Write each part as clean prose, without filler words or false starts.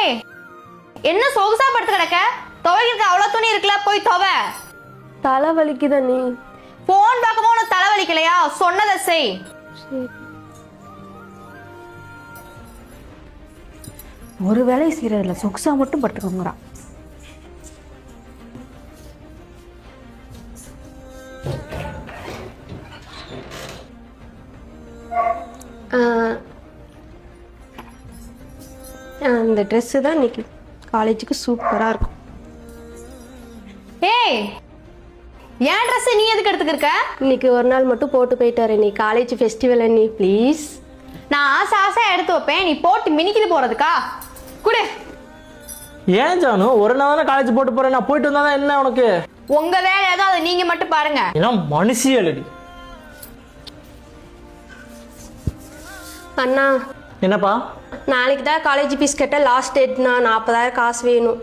ஏய், என்ன சொகுசா படுத்து கிடக்க? துவைக்கிறதுக்கு அவ்வளவு துணி இருக்குல்ல, போய் துவை. தலை வலிக்குதா நீ? போன் பார்க்கும்போது உனக்கு தலை வலிக்கலையா? சொன்னதை செய். ஒரு வேலை செய்யறதில்ல, சொகுசா மட்டும் படுத்துக்கோங்கறா. இந்த ட்ரெஸ்ஸு தான் இன்னைக்கு காலேஜுக்கு சூப்பராக இருக்கும். ஏய், ஏன் ட்ரெஸ் நீ எதுக்கு எடுத்துக்கிருக்க? இன்னைக்கு ஒரு நாள் மட்டும் போட்டு போயிட்டாரு. நீ காலேஜ் ஃபெஸ்டிவல் நீ ப்ளீஸ். நான் ஆசை ஆசையா எடுத்து வைப்பேன், நீ போட்டு மினிக்கிது போறதுக்கா? குடு. ஏன் ஜானு, ஒரு நாள் தானே காலேஜ் போட்டு போறேன், நான் போயிட்டு வந்தாதான் என்ன உனக்கு? உங்க வேலை ஏதோ அதை நீங்க மட்டும் பாருங்க. ஏன்னா மனுஷியலடி. அண்ணா, என்னப்பா? நாளைக்கு தான் காலேஜ் ஃபீஸ் கட்ட லாஸ்ட் டேட்ண்ணா. 40,000 காசு வேணும்.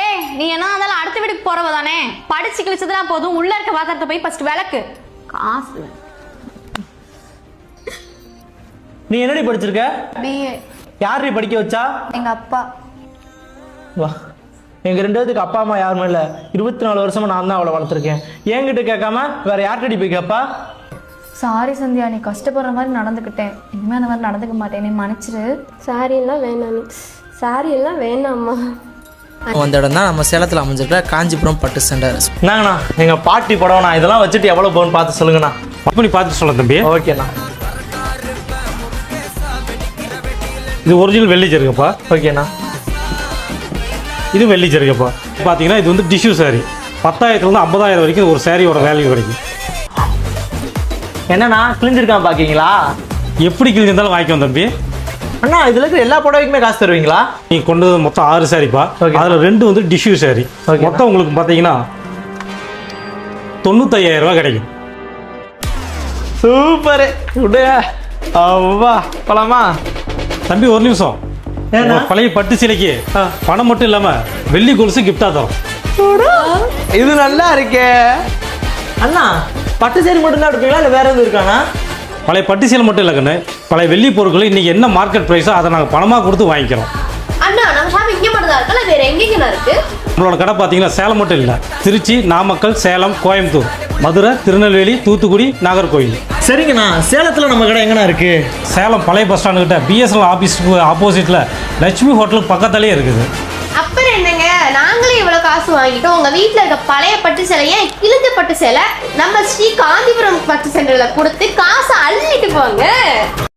ஏய், நீ என்ன அதெல்லாம் அடுத்த வீட்டுக்கு போறவ தானே? படிச்சு கிழிச்சதுலாம் போதும், உள்ள இருக்க பாத்திரத்தை போய் ஃபர்ஸ்ட் விளக்கு. காசு. நீ என்னடி படிச்சிருக்க? பிஏ. யார் படிக்க வச்சா? எங்க அப்பா. வா, எங்க 2 பேருக்கு அப்பா அம்மா யாருமே இல்லை. 24 வருஷமா நான் தான் அவளை வளர்த்துருக்கேன். என்கிட்ட கேட்காம வேற யார்கிட்ட போய் கேட்பா? சாரி சந்தியா, நீ கஷ்டப்படுற மாதிரி நடந்துக்கிட்டேன். இனிமே அந்த மாதிரி நடந்துக்க மாட்டேன், நீ மன்னிச்சிரு. சாரி எல்லாம் வேணாம், சாரி எல்லாம் வேணாம்மா. அந்த இடம் தான் நம்ம சேலத்தில் அமைஞ்சிருக்கிற காஞ்சிபுரம் பட்டு சென்டர். என்னங்கண்ணா, எங்க பாட்டி படம்ண்ணா, இதெல்லாம் வச்சுட்டு எவ்வளவு போகணும்னு பார்த்து சொல்லுங்கண்ணா. அப்படி பார்த்து சொல்ல தம்பி. ஓகேண்ணா. இது ஒரிஜினல் வெள்ளி ஜருகப்பா. ஓகேண்ணா. இது வெள்ளி ஜருகப்பா. பார்த்தீங்கன்னா இது வந்து டிஷ்யூ சாரி. 10,000லேருந்து 50,000 வரைக்கும் ஒரு சாரியோட வேல்யூ கிடைக்கும். என்னண்ணா கிழிஞ்சிருக்கான் பாக்கீங்களா? எப்படி கிழிஞ்சிருந்தாலும் வாங்கிக்கோ தம்பி. அண்ணா, இதுல இருக்கிற எல்லா புடவைக்குமே காசு தருவீங்களா? நீ கொண்டு மொத்தம் 6 சாரிப்பா. அதில் 2 வந்து டிஷ்யூ சாரி. மொத்தம் உங்களுக்கு பார்த்தீங்கன்னா 95,000 ரூபா கிடைக்கும். சூப்பரு. அவ்வா போலாமா? தம்பி ஒரு நிமிஷம். பழைய பட்டு சிலைக்கு பணம் மட்டும் இல்லாமல் வெள்ளி கொலுசு கிஃப்டாக தரும். இது நல்லா இருக்கே அண்ணா. பட்டு சேரி மட்டும் தான் எடுப்பீங்களா, இல்லை வேற எதுவும் இருக்காண்ணா? பழைய பட்டு சீலை மட்டும் இல்லை கண்ணு, பழைய வெள்ளி பொருட்கள் இன்றைக்கி என்ன மார்க்கெட் ப்ரைஸோ அதை நாங்கள் பணமாக கொடுத்து வாங்கிக்கிறோம். அண்ணா, நம்ம ஷாப் இங்கே மட்டும் தான் இருக்கா, வேற எங்கெங்கண்ணா இருக்கு? நம்மளோட கடை பார்த்தீங்கன்னா சேலம் மட்டும் இல்லை, திருச்சி, நாமக்கல், சேலம், கோயம்புத்தூர், மதுரை, திருநெல்வேலி, தூத்துக்குடி, நாகர்கோவில். சரிங்கண்ணா, சேலத்தில் நம்ம கடை எங்கண்ணா இருக்கு? சேலம் பழைய பஸ் ஸ்டாண்டுக்கிட்ட பிஎஸ்என்எல் ஆஃபீஸுக்கு ஆப்போசிட்டில் லட்சுமி ஹோட்டலுக்கு பக்கத்துலேயே இருக்குது. அப்புறம் என்னங்க, நாங்களே இவ்வளோ காசு வாங்கிட்டோம். உங்கள் வீட்டில் இருக்க பழைய பட்டு சேலையை, கிழிஞ்ச பட்டு சேலை நம்ம ஸ்ரீ காஞ்சிபுரம் பட்டு சென்டரில் கொடுத்து காசை அள்ளிட்டு போங்க.